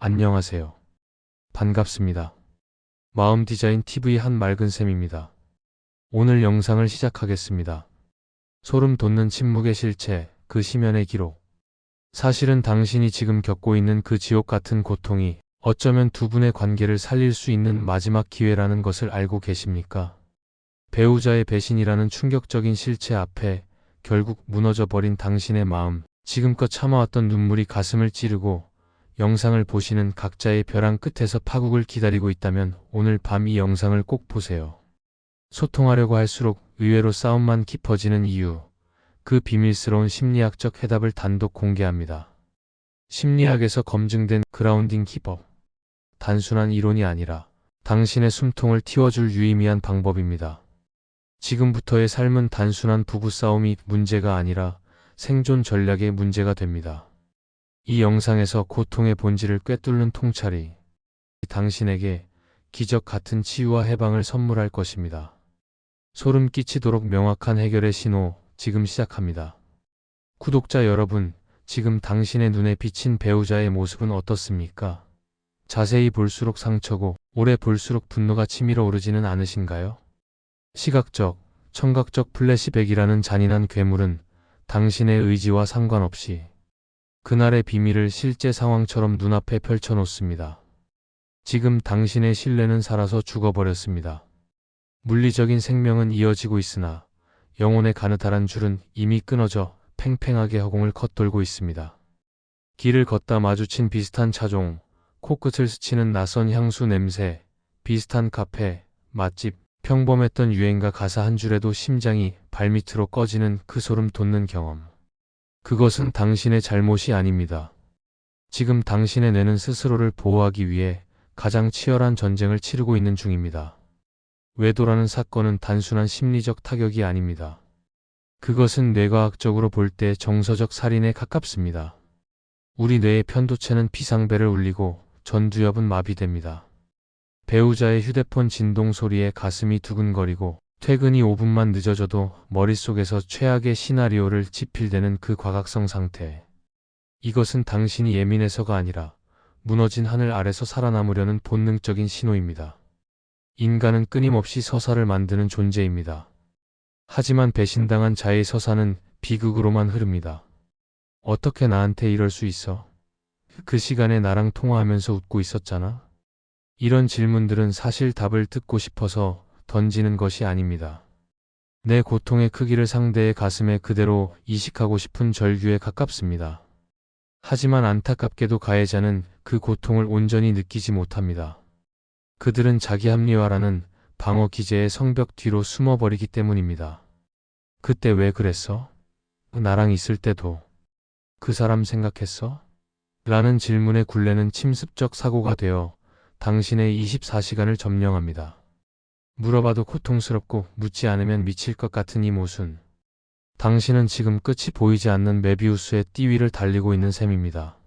안녕하세요. 반갑습니다. 마음 디자인 TV 한맑은쌤입니다. 오늘 영상을 시작하겠습니다. 소름 돋는 침묵의 실체, 그 심연의 기록. 사실은 당신이 지금 겪고 있는 그 지옥 같은 고통이 어쩌면 두 분의 관계를 살릴 수 있는 마지막 기회라는 것을 알고 계십니까? 배우자의 배신이라는 충격적인 실체 앞에 결국 무너져버린 당신의 마음, 지금껏 참아왔던 눈물이 가슴을 찌르고 영상을 보시는 각자의 벼랑 끝에서 파국을 기다리고 있다면 오늘 밤 이 영상을 꼭 보세요. 소통하려고 할수록 의외로 싸움만 깊어지는 이유, 그 비밀스러운 심리학적 해답을 단독 공개합니다. 심리학에서 검증된 그라운딩 기법. 단순한 이론이 아니라 당신의 숨통을 틔워줄 유의미한 방법입니다. 지금부터의 삶은 단순한 부부싸움이 문제가 아니라 생존 전략의 문제가 됩니다. 이 영상에서 고통의 본질을 꿰뚫는 통찰이 당신에게 기적 같은 치유와 해방을 선물할 것입니다. 소름 끼치도록 명확한 해결의 신호, 지금 시작합니다. 구독자 여러분, 지금 당신의 눈에 비친 배우자의 모습은 어떻습니까? 자세히 볼수록 상처고, 오래 볼수록 분노가 치밀어 오르지는 않으신가요? 시각적, 청각적 플래시백이라는 잔인한 괴물은 당신의 의지와 상관없이 그날의 비밀을 실제 상황처럼 눈앞에 펼쳐놓습니다. 지금 당신의 신뢰는 살아서 죽어버렸습니다. 물리적인 생명은 이어지고 있으나 영혼의 가느다란 줄은 이미 끊어져 팽팽하게 허공을 겉돌고 있습니다. 길을 걷다 마주친 비슷한 차종, 코끝을 스치는 낯선 향수 냄새, 비슷한 카페, 맛집, 평범했던 유행가 가사 한 줄에도 심장이 발밑으로 꺼지는 그 소름 돋는 경험. 그것은 당신의 잘못이 아닙니다. 지금 당신의 뇌는 스스로를 보호하기 위해 가장 치열한 전쟁을 치르고 있는 중입니다. 외도라는 사건은 단순한 심리적 타격이 아닙니다. 그것은 뇌과학적으로 볼 때 정서적 살인에 가깝습니다. 우리 뇌의 편도체는 비상벨을 울리고 전두엽은 마비됩니다. 배우자의 휴대폰 진동 소리에 가슴이 두근거리고 퇴근이 5분만 늦어져도 머릿속에서 최악의 시나리오를 지필대는 그 과각성 상태. 이것은 당신이 예민해서가 아니라 무너진 하늘 아래서 살아남으려는 본능적인 신호입니다. 인간은 끊임없이 서사를 만드는 존재입니다. 하지만 배신당한 자의 서사는 비극으로만 흐릅니다. 어떻게 나한테 이럴 수 있어? 그 시간에 나랑 통화하면서 웃고 있었잖아? 이런 질문들은 사실 답을 듣고 싶어서 던지는 것이 아닙니다. 내 고통의 크기를 상대의 가슴에 그대로 이식하고 싶은 절규에 가깝습니다. 하지만 안타깝게도 가해자는 그 고통을 온전히 느끼지 못합니다. 그들은 자기 합리화라는 방어 기제의 성벽 뒤로 숨어버리기 때문입니다. 그때 왜 그랬어? 나랑 있을 때도 그 사람 생각했어? 라는 질문의 굴레는 침습적 사고가 되어 당신의 24시간을 점령합니다. 물어봐도 고통스럽고 묻지 않으면 미칠 것 같은 이 모순. 당신은 지금 끝이 보이지 않는 메비우스의 띠 위를 달리고 있는 셈입니다.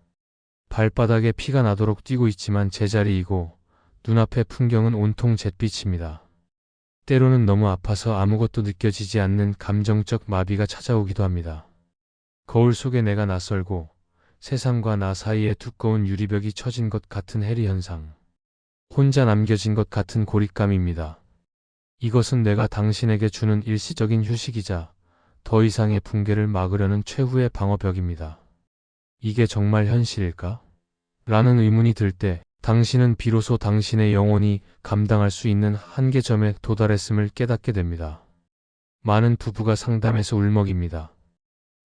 발바닥에 피가 나도록 뛰고 있지만 제자리이고 눈앞의 풍경은 온통 잿빛입니다. 때로는 너무 아파서 아무것도 느껴지지 않는 감정적 마비가 찾아오기도 합니다. 거울 속에 내가 낯설고 세상과 나 사이에 두꺼운 유리벽이 쳐진 것 같은 해리 현상. 혼자 남겨진 것 같은 고립감입니다. 이것은 내가 당신에게 주는 일시적인 휴식이자 더 이상의 붕괴를 막으려는 최후의 방어벽입니다. 이게 정말 현실일까? 라는 의문이 들 때 당신은 비로소 당신의 영혼이 감당할 수 있는 한계점에 도달했음을 깨닫게 됩니다. 많은 부부가 상담에서 울먹입니다.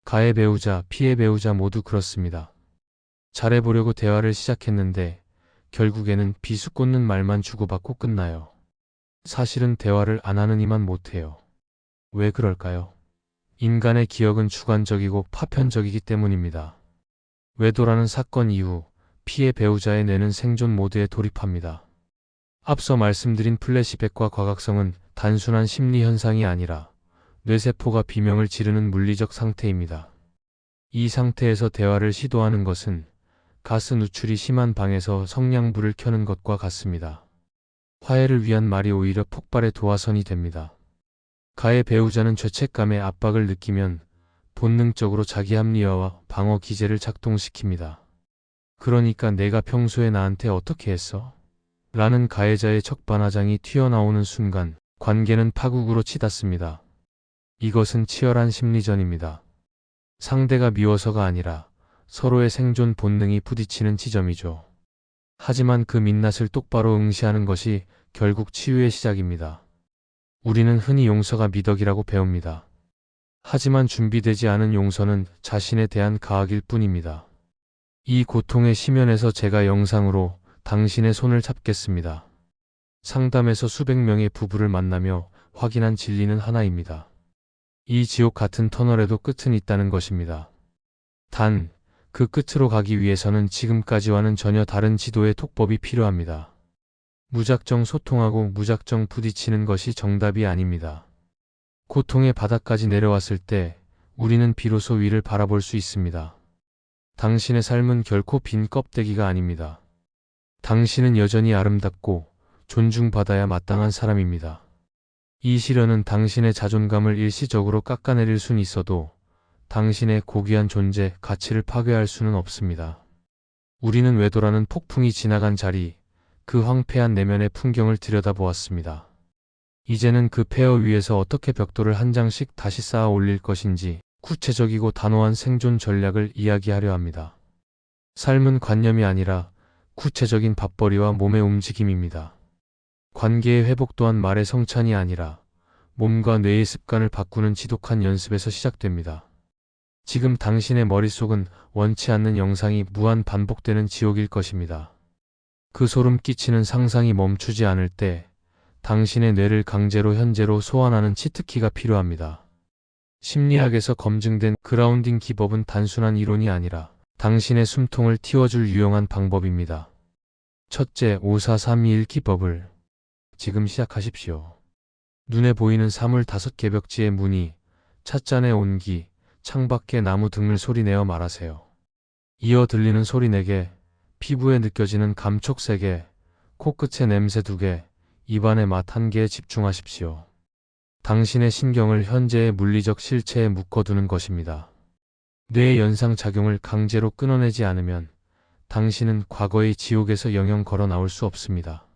가해 배우자, 피해 배우자 모두 그렇습니다. 잘해보려고 대화를 시작했는데 결국에는 비수꽂는 말만 주고받고 끝나요. 사실은 대화를 안 하는 이만 못해요. 왜 그럴까요? 인간의 기억은 주관적이고 파편적이기 때문입니다. 외도라는 사건 이후 피해 배우자의 뇌는 생존 모드에 돌입합니다. 앞서 말씀드린 플래시백과 과각성은 단순한 심리 현상이 아니라 뇌세포가 비명을 지르는 물리적 상태입니다. 이 상태에서 대화를 시도하는 것은 가스 누출이 심한 방에서 성냥불을 켜는 것과 같습니다. 화해를 위한 말이 오히려 폭발의 도화선이 됩니다. 가해 배우자는 죄책감의 압박을 느끼면 본능적으로 자기 합리화와 방어 기제를 작동시킵니다. 그러니까 내가 평소에 나한테 어떻게 했어? 라는 가해자의 적반하장이 튀어나오는 순간 관계는 파국으로 치닫습니다. 이것은 치열한 심리전입니다. 상대가 미워서가 아니라 서로의 생존 본능이 부딪히는 지점이죠. 하지만 그 민낯을 똑바로 응시하는 것이 결국 치유의 시작입니다. 우리는 흔히 용서가 미덕이라고 배웁니다. 하지만 준비되지 않은 용서는 자신에 대한 가학일 뿐입니다. 이 고통의 심연에서 제가 영상으로 당신의 손을 잡겠습니다. 상담에서 수백 명의 부부를 만나며 확인한 진리는 하나입니다. 이 지옥 같은 터널에도 끝은 있다는 것입니다. 단, 그 끝으로 가기 위해서는 지금까지와는 전혀 다른 지도의 톡법이 필요합니다. 무작정 소통하고 무작정 부딪히는 것이 정답이 아닙니다. 고통의 바닥까지 내려왔을 때 우리는 비로소 위를 바라볼 수 있습니다. 당신의 삶은 결코 빈 껍데기가 아닙니다. 당신은 여전히 아름답고 존중받아야 마땅한 사람입니다. 이 시련은 당신의 자존감을 일시적으로 깎아내릴 순 있어도 당신의 고귀한 존재, 가치를 파괴할 수는 없습니다. 우리는 외도라는 폭풍이 지나간 자리, 그 황폐한 내면의 풍경을 들여다보았습니다. 이제는 그 폐허 위에서 어떻게 벽돌을 한 장씩 다시 쌓아 올릴 것인지 구체적이고 단호한 생존 전략을 이야기하려 합니다. 삶은 관념이 아니라 구체적인 밥벌이와 몸의 움직임입니다. 관계의 회복 또한 말의 성찬이 아니라 몸과 뇌의 습관을 바꾸는 지독한 연습에서 시작됩니다. 지금 당신의 머릿속은 원치 않는 영상이 무한 반복되는 지옥일 것입니다. 그 소름 끼치는 상상이 멈추지 않을 때 당신의 뇌를 강제로 현재로 소환하는 치트키가 필요합니다. 심리학에서 검증된 그라운딩 기법은 단순한 이론이 아니라 당신의 숨통을 틔워줄 유용한 방법입니다. 첫째, 5-4-3-2-1 기법을 지금 시작하십시오. 눈에 보이는 사물 5개 벽지의 무늬, 찻잔의 온기, 창밖의 나무 등을 소리내어 말하세요. 이어 들리는 소리 4개, 피부에 느껴지는 감촉 3개, 코끝의 냄새 2개, 입안의 맛 1개에 집중하십시오. 당신의 신경을 현재의 물리적 실체에 묶어두는 것입니다. 뇌의 연상작용을 강제로 끊어내지 않으면 당신은 과거의 지옥에서 영영 걸어 나올 수 없습니다.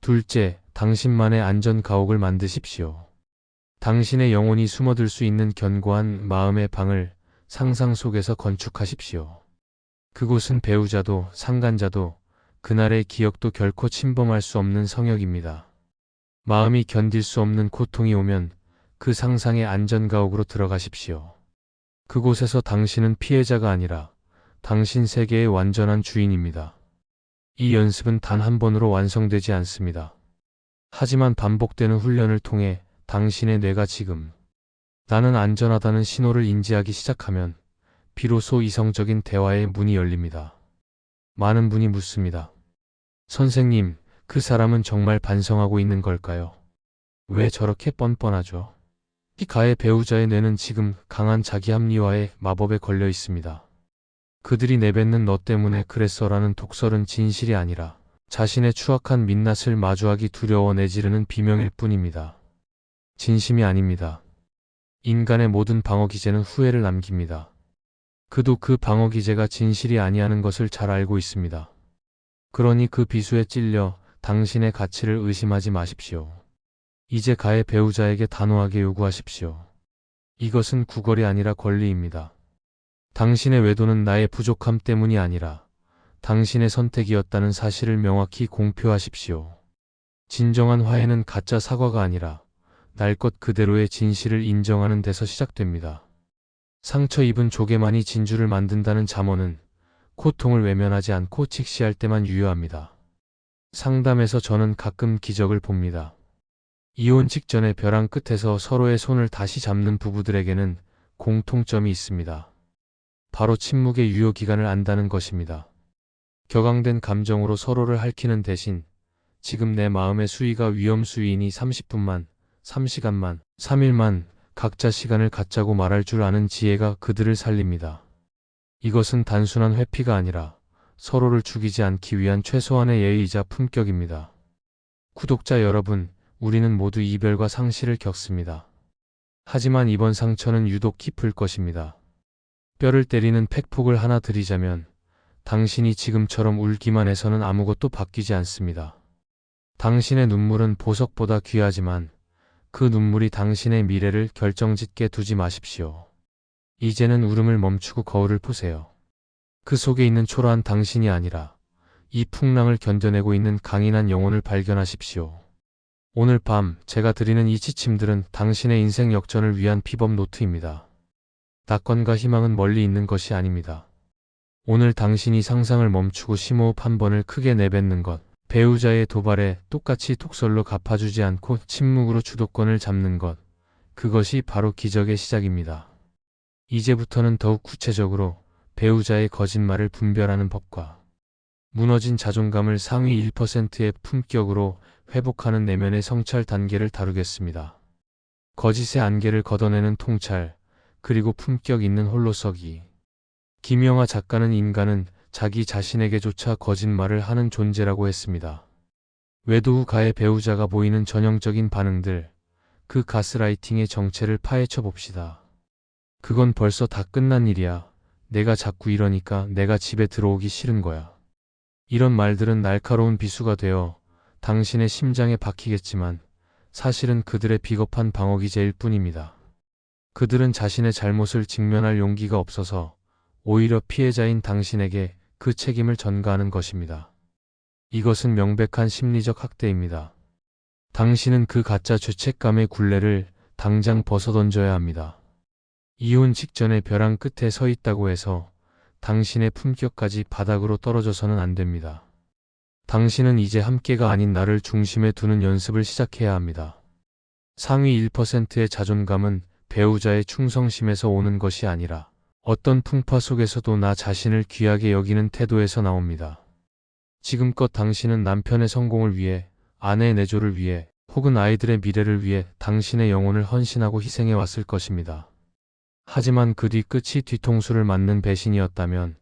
둘째, 당신만의 안전가옥을 만드십시오. 당신의 영혼이 숨어들 수 있는 견고한 마음의 방을 상상 속에서 건축하십시오. 그곳은 배우자도 상간자도 그날의 기억도 결코 침범할 수 없는 성역입니다. 마음이 견딜 수 없는 고통이 오면 그 상상의 안전가옥으로 들어가십시오. 그곳에서 당신은 피해자가 아니라 당신 세계의 완전한 주인입니다. 이 연습은 단 한 번으로 완성되지 않습니다. 하지만 반복되는 훈련을 통해 당신의 뇌가 지금 나는 안전하다는 신호를 인지하기 시작하면 비로소 이성적인 대화의 문이 열립니다. 많은 분이 묻습니다. 선생님, 그 사람은 정말 반성하고 있는 걸까요? 왜 저렇게 뻔뻔하죠? 이 가해 배우자의 뇌는 지금 강한 자기합리화의 마법에 걸려 있습니다. 그들이 내뱉는 너 때문에 그랬어라는 독설은 진실이 아니라 자신의 추악한 민낯을 마주하기 두려워 내지르는 비명일 뿐입니다. 진심이 아닙니다. 인간의 모든 방어 기제는 후회를 남깁니다. 그도 그 방어 기제가 진실이 아니하는 것을 잘 알고 있습니다. 그러니 그 비수에 찔려 당신의 가치를 의심하지 마십시오. 이제 가해 배우자에게 단호하게 요구하십시오. 이것은 구걸이 아니라 권리입니다. 당신의 외도는 나의 부족함 때문이 아니라 당신의 선택이었다는 사실을 명확히 공표하십시오. 진정한 화해는 가짜 사과가 아니라 날 것 그대로의 진실을 인정하는 데서 시작됩니다. 상처 입은 조개만이 진주를 만든다는 잠언은 고통을 외면하지 않고 직시할 때만 유효합니다. 상담에서 저는 가끔 기적을 봅니다. 이혼 직전의 벼랑 끝에서 서로의 손을 다시 잡는 부부들에게는 공통점이 있습니다. 바로 침묵의 유효기간을 안다는 것입니다. 격앙된 감정으로 서로를 핥히는 대신 지금 내 마음의 수위가 위험 수위이니 30분만, 3시간만, 3일만 각자 시간을 갖자고 말할 줄 아는 지혜가 그들을 살립니다. 이것은 단순한 회피가 아니라 서로를 죽이지 않기 위한 최소한의 예의이자 품격입니다. 구독자 여러분, 우리는 모두 이별과 상실을 겪습니다. 하지만 이번 상처는 유독 깊을 것입니다. 뼈를 때리는 팩폭을 하나 드리자면 당신이 지금처럼 울기만 해서는 아무것도 바뀌지 않습니다. 당신의 눈물은 보석보다 귀하지만 그 눈물이 당신의 미래를 결정짓게 두지 마십시오. 이제는 울음을 멈추고 거울을 보세요. 그 속에 있는 초라한 당신이 아니라 이 풍랑을 견뎌내고 있는 강인한 영혼을 발견하십시오. 오늘 밤 제가 드리는 이 지침들은 당신의 인생 역전을 위한 비법 노트입니다. 낙관과 희망은 멀리 있는 것이 아닙니다. 오늘 당신이 상상을 멈추고 심호흡 한 번을 크게 내뱉는 것, 배우자의 도발에 똑같이 독설로 갚아주지 않고 침묵으로 주도권을 잡는 것, 그것이 바로 기적의 시작입니다. 이제부터는 더욱 구체적으로 배우자의 거짓말을 분별하는 법과 무너진 자존감을 상위 1%의 품격으로 회복하는 내면의 성찰 단계를 다루겠습니다. 거짓의 안개를 걷어내는 통찰, 그리고 품격 있는 홀로서기. 김영하 작가는 인간은 자기 자신에게조차 거짓말을 하는 존재라고 했습니다. 외도 후 가해 배우자가 보이는 전형적인 반응들, 그 가스라이팅의 정체를 파헤쳐 봅시다. 그건 벌써 다 끝난 일이야. 내가 자꾸 이러니까 내가 집에 들어오기 싫은 거야. 이런 말들은 날카로운 비수가 되어 당신의 심장에 박히겠지만 사실은 그들의 비겁한 방어기제일 뿐입니다. 그들은 자신의 잘못을 직면할 용기가 없어서 오히려 피해자인 당신에게 그 책임을 전가하는 것입니다. 이것은 명백한 심리적 학대입니다. 당신은 그 가짜 죄책감의 굴레를 당장 벗어던져야 합니다. 이혼 직전에 벼랑 끝에 서 있다고 해서 당신의 품격까지 바닥으로 떨어져서는 안 됩니다. 당신은 이제 함께가 아닌 나를 중심에 두는 연습을 시작해야 합니다. 상위 1%의 자존감은 배우자의 충성심에서 오는 것이 아니라 어떤 풍파 속에서도 나 자신을 귀하게 여기는 태도에서 나옵니다. 지금껏 당신은 남편의 성공을 위해, 아내의 내조를 위해, 혹은 아이들의 미래를 위해 당신의 영혼을 헌신하고 희생해 왔을 것입니다. 하지만 그 뒤 끝이 뒤통수를 맞는 배신이었다면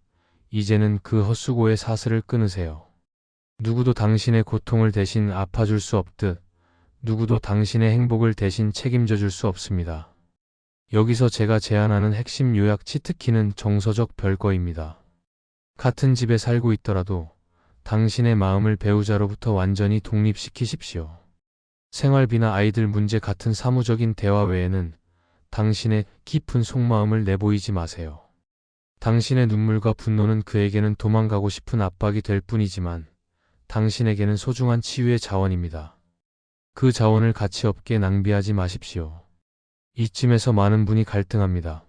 이제는 그 헛수고의 사슬을 끊으세요. 누구도 당신의 고통을 대신 아파줄 수 없듯 누구도 당신의 행복을 대신 책임져 줄 수 없습니다. 여기서 제가 제안하는 핵심 요약 치트키는 정서적 별거입니다. 같은 집에 살고 있더라도 당신의 마음을 배우자로부터 완전히 독립시키십시오. 생활비나 아이들 문제 같은 사무적인 대화 외에는 당신의 깊은 속마음을 내보이지 마세요. 당신의 눈물과 분노는 그에게는 도망가고 싶은 압박이 될 뿐이지만 당신에게는 소중한 치유의 자원입니다. 그 자원을 가치 없게 낭비하지 마십시오. 이쯤에서 많은 분이 갈등합니다.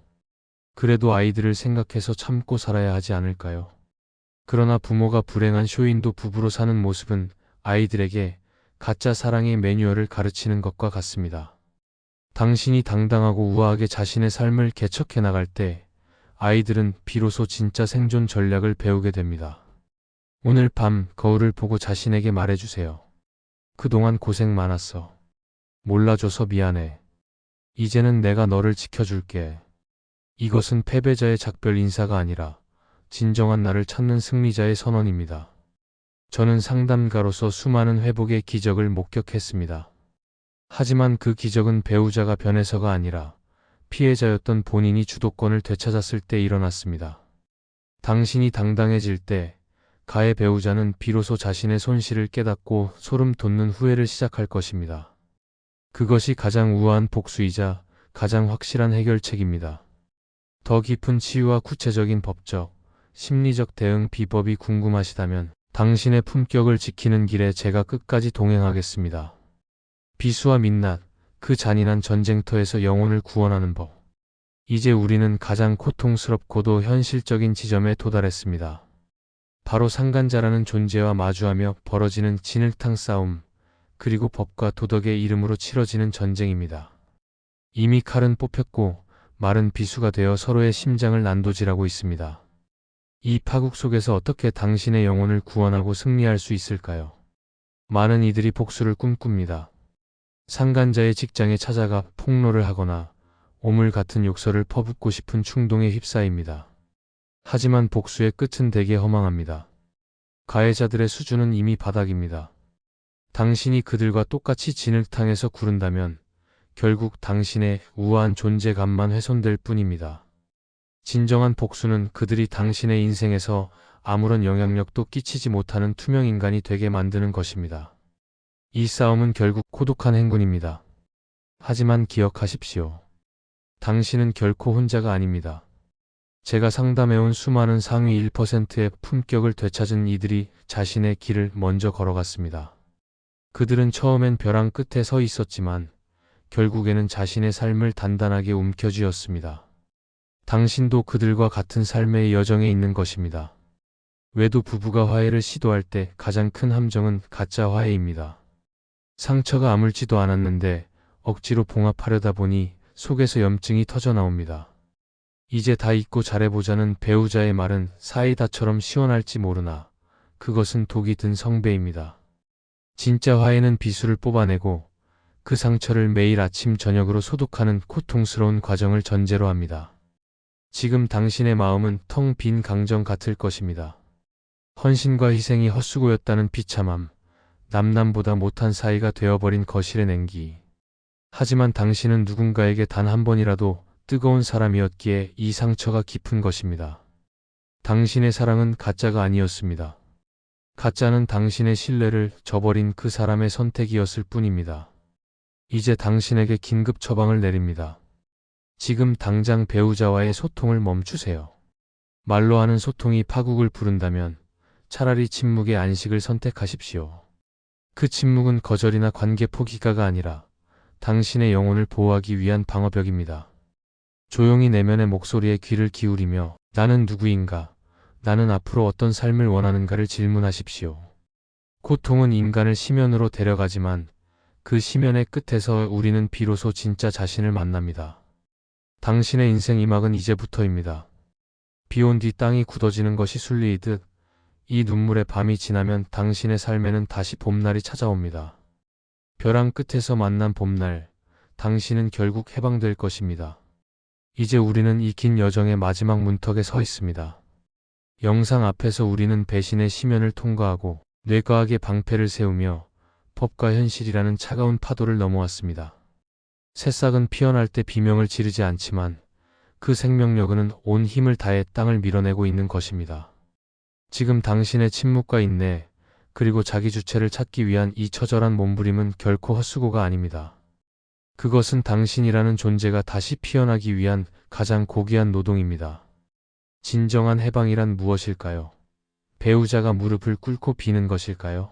그래도 아이들을 생각해서 참고 살아야 하지 않을까요? 그러나 부모가 불행한 쇼윈도 부부로 사는 모습은 아이들에게 가짜 사랑의 매뉴얼을 가르치는 것과 같습니다. 당신이 당당하고 우아하게 자신의 삶을 개척해 나갈 때 아이들은 비로소 진짜 생존 전략을 배우게 됩니다. 오늘 밤 거울을 보고 자신에게 말해주세요. 그동안 고생 많았어. 몰라줘서 미안해. 이제는 내가 너를 지켜줄게. 이것은 패배자의 작별 인사가 아니라 진정한 나를 찾는 승리자의 선언입니다. 저는 상담가로서 수많은 회복의 기적을 목격했습니다. 하지만 그 기적은 배우자가 변해서가 아니라 피해자였던 본인이 주도권을 되찾았을 때 일어났습니다. 당신이 당당해질 때 가해 배우자는 비로소 자신의 손실을 깨닫고 소름 돋는 후회를 시작할 것입니다. 그것이 가장 우아한 복수이자 가장 확실한 해결책입니다. 더 깊은 치유와 구체적인 법적, 심리적 대응 비법이 궁금하시다면 당신의 품격을 지키는 길에 제가 끝까지 동행하겠습니다. 비수와 민낯, 그 잔인한 전쟁터에서 영혼을 구원하는 법. 이제 우리는 가장 고통스럽고도 현실적인 지점에 도달했습니다. 바로 상간자라는 존재와 마주하며 벌어지는 진흙탕 싸움, 그리고 법과 도덕의 이름으로 치러지는 전쟁입니다. 이미 칼은 뽑혔고 말은 비수가 되어 서로의 심장을 난도질하고 있습니다. 이 파국 속에서 어떻게 당신의 영혼을 구원하고 승리할 수 있을까요? 많은 이들이 복수를 꿈꿉니다. 상간자의 직장에 찾아가 폭로를 하거나 오물 같은 욕설을 퍼붓고 싶은 충동에 휩싸입니다. 하지만 복수의 끝은 대개 허망합니다. 가해자들의 수준은 이미 바닥입니다. 당신이 그들과 똑같이 진흙탕에서 구른다면 결국 당신의 우아한 존재감만 훼손될 뿐입니다. 진정한 복수는 그들이 당신의 인생에서 아무런 영향력도 끼치지 못하는 투명 인간이 되게 만드는 것입니다. 이 싸움은 결국 고독한 행군입니다. 하지만 기억하십시오. 당신은 결코 혼자가 아닙니다. 제가 상담해온 수많은 상위 1%의 품격을 되찾은 이들이 자신의 길을 먼저 걸어갔습니다. 그들은 처음엔 벼랑 끝에 서 있었지만 결국에는 자신의 삶을 단단하게 움켜쥐었습니다. 당신도 그들과 같은 삶의 여정에 있는 것입니다. 외도 부부가 화해를 시도할 때 가장 큰 함정은 가짜 화해입니다. 상처가 아물지도 않았는데 억지로 봉합하려다 보니 속에서 염증이 터져 나옵니다. 이제 다 잊고 잘해보자는 배우자의 말은 사이다처럼 시원할지 모르나 그것은 독이 든 성배입니다. 진짜 화해는 비수를 뽑아내고 그 상처를 매일 아침 저녁으로 소독하는 고통스러운 과정을 전제로 합니다. 지금 당신의 마음은 텅 빈 강정 같을 것입니다. 헌신과 희생이 헛수고였다는 비참함, 남남보다 못한 사이가 되어버린 거실의 냉기. 하지만 당신은 누군가에게 단 한 번이라도 뜨거운 사람이었기에 이 상처가 깊은 것입니다. 당신의 사랑은 가짜가 아니었습니다. 가짜는 당신의 신뢰를 저버린 그 사람의 선택이었을 뿐입니다. 이제 당신에게 긴급 처방을 내립니다. 지금 당장 배우자와의 소통을 멈추세요. 말로 하는 소통이 파국을 부른다면 차라리 침묵의 안식을 선택하십시오. 그 침묵은 거절이나 관계 포기가가 아니라 당신의 영혼을 보호하기 위한 방어벽입니다. 조용히 내면의 목소리에 귀를 기울이며 나는 누구인가, 나는 앞으로 어떤 삶을 원하는가를 질문하십시오. 고통은 인간을 심연으로 데려가지만 그 심연의 끝에서 우리는 비로소 진짜 자신을 만납니다. 당신의 인생 2막은 이제부터입니다. 비온 뒤 땅이 굳어지는 것이 순리이듯 이 눈물의 밤이 지나면 당신의 삶에는 다시 봄날이 찾아옵니다. 벼랑 끝에서 만난 봄날, 당신은 결국 해방될 것입니다. 이제 우리는 이 긴 여정의 마지막 문턱에 서 있습니다. 영상 앞에서 우리는 배신의 심연을 통과하고 뇌과학의 방패를 세우며 법과 현실이라는 차가운 파도를 넘어왔습니다. 새싹은 피어날 때 비명을 지르지 않지만 그 생명력은 온 힘을 다해 땅을 밀어내고 있는 것입니다. 지금 당신의 침묵과 인내, 그리고 자기 주체를 찾기 위한 이 처절한 몸부림은 결코 헛수고가 아닙니다. 그것은 당신이라는 존재가 다시 피어나기 위한 가장 고귀한 노동입니다. 진정한 해방이란 무엇일까요? 배우자가 무릎을 꿇고 비는 것일까요?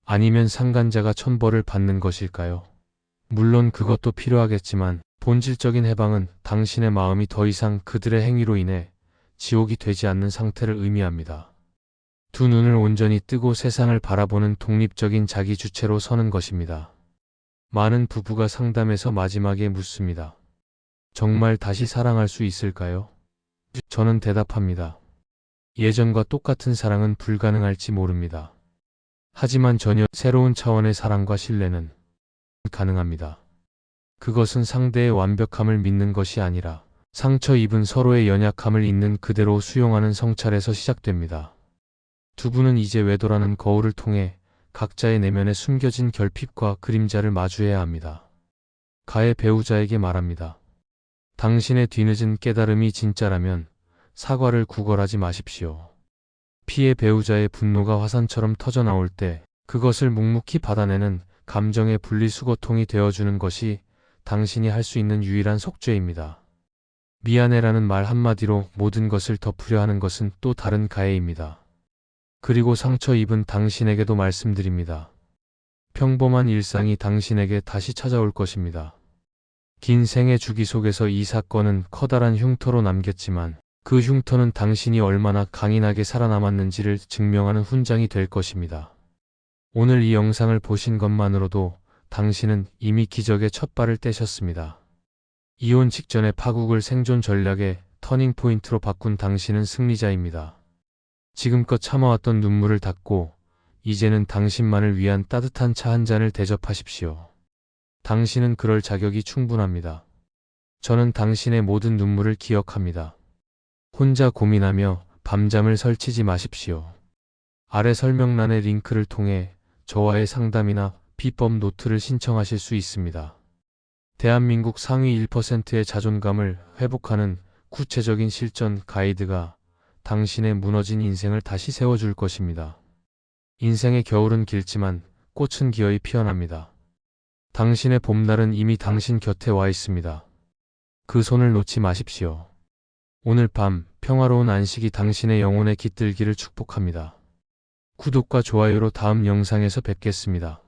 아니면 상간자가 천벌을 받는 것일까요? 물론 그것도 필요하겠지만 본질적인 해방은 당신의 마음이 더 이상 그들의 행위로 인해 지옥이 되지 않는 상태를 의미합니다. 두 눈을 온전히 뜨고 세상을 바라보는 독립적인 자기 주체로 서는 것입니다. 많은 부부가 상담에서 마지막에 묻습니다. 정말 다시 사랑할 수 있을까요? 저는 대답합니다. 예전과 똑같은 사랑은 불가능할지 모릅니다. 하지만 전혀 새로운 차원의 사랑과 신뢰는 가능합니다. 그것은 상대의 완벽함을 믿는 것이 아니라 상처 입은 서로의 연약함을 있는 그대로 수용하는 성찰에서 시작됩니다. 두 분은 이제 외도라는 거울을 통해 각자의 내면에 숨겨진 결핍과 그림자를 마주해야 합니다. 가의 배우자에게 말합니다. 당신의 뒤늦은 깨달음이 진짜라면 사과를 구걸하지 마십시오. 피해 배우자의 분노가 화산처럼 터져나올 때 그것을 묵묵히 받아내는 감정의 분리수거통이 되어주는 것이 당신이 할 수 있는 유일한 속죄입니다. 미안해라는 말 한마디로 모든 것을 덮으려 하는 것은 또 다른 가해입니다. 그리고 상처 입은 당신에게도 말씀드립니다. 평범한 일상이 당신에게 다시 찾아올 것입니다. 긴 생의 주기 속에서 이 사건은 커다란 흉터로 남겼지만 그 흉터는 당신이 얼마나 강인하게 살아남았는지를 증명하는 훈장이 될 것입니다. 오늘 이 영상을 보신 것만으로도 당신은 이미 기적의 첫 발을 떼셨습니다. 이혼 직전의 파국을 생존 전략의 터닝 포인트로 바꾼 당신은 승리자입니다. 지금껏 참아왔던 눈물을 닦고 이제는 당신만을 위한 따뜻한 차 한 잔을 대접하십시오. 당신은 그럴 자격이 충분합니다. 저는 당신의 모든 눈물을 기억합니다. 혼자 고민하며 밤잠을 설치지 마십시오. 아래 설명란의 링크를 통해 저와의 상담이나 비법 노트를 신청하실 수 있습니다. 대한민국 상위 1%의 자존감을 회복하는 구체적인 실전 가이드가 당신의 무너진 인생을 다시 세워줄 것입니다. 인생의 겨울은 길지만 꽃은 기어이 피어납니다. 당신의 봄날은 이미 당신 곁에 와 있습니다. 그 손을 놓지 마십시오. 오늘 밤 평화로운 안식이 당신의 영혼에 깃들기를 축복합니다. 구독과 좋아요로 다음 영상에서 뵙겠습니다.